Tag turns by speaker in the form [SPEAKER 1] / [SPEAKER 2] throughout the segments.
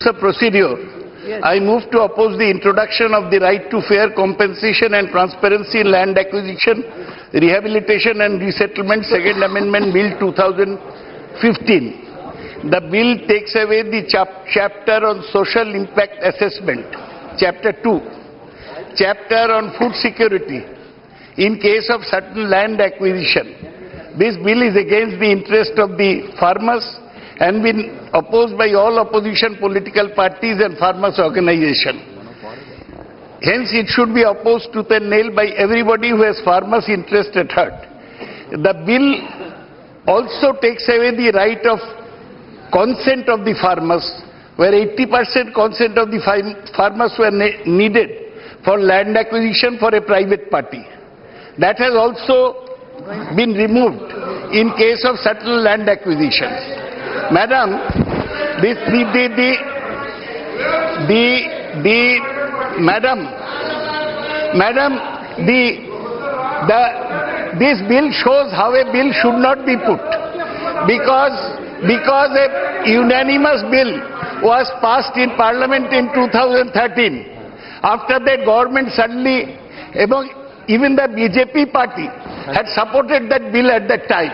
[SPEAKER 1] a procedure, I move to oppose the introduction of the right to fair compensation and transparency in land acquisition, rehabilitation and resettlement, Second Amendment Bill 2015. The bill takes away the chapter on social impact assessment, Chapter 2, chapter on food security in case of certain land acquisition. This bill is against the interest of the farmers and been opposed by all opposition political parties and farmers' organizations. Hence, it should be opposed tooth and nail by everybody who has farmers' interest at heart. The bill also takes away the right of consent of the farmers, where 80% consent of the farmers were needed for land acquisition for a private party. That has also been removed in case of certain land acquisitions. Madam, this bill shows how a bill should not be put, because a unanimous bill was passed in Parliament in 2013. After that, government suddenly, even the BJP party had supported that bill at that time.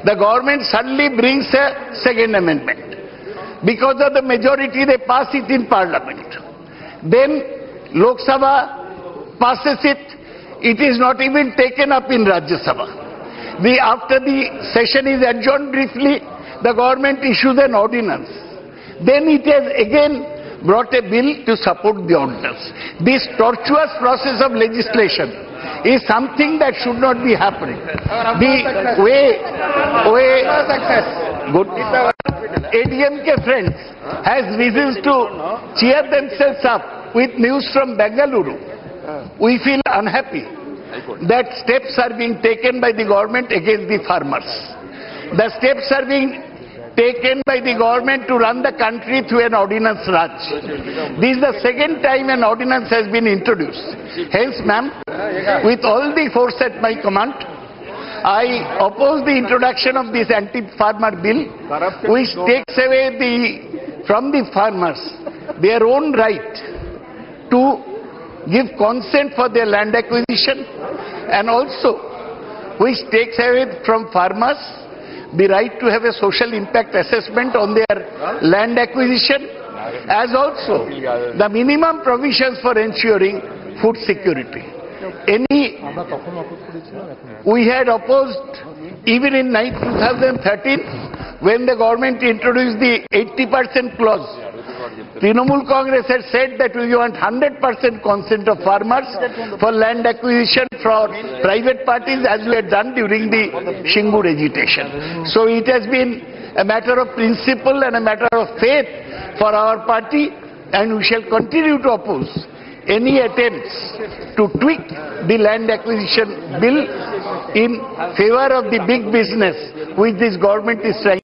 [SPEAKER 1] The government suddenly brings a second amendment. Because of the majority, they pass it in Parliament. Then Lok Sabha passes it. It is not even taken up in Rajya Sabha. After the session is adjourned briefly, the government issues an ordinance. Then it has again brought a bill to support the ordinance. This tortuous process of legislation is something that should not be happening. The way ADMK friends has reasons to cheer themselves up with news from Bengaluru. We feel unhappy that steps are being taken by the government against the farmers. The steps are being taken by the government to run the country through an ordinance Raj. This is the second time an ordinance has been introduced. Hence, ma'am, with all the force at my command, I oppose the introduction of this anti-farmer bill, which takes away from the farmers their own right to give consent for their land acquisition, and also which takes away from farmers the right to have a social impact assessment on their land acquisition, as also the minimum provisions for ensuring food security. We had opposed even in 2013 when the government introduced the 80% clause. Trinamool Congress had said that we want 100% consent of farmers for land acquisition for private parties, as we had done during the Shingur agitation. So it has been a matter of principle and a matter of faith for our party, and we shall continue to oppose any attempts to tweak the land acquisition bill in favor of the big business which this government is trying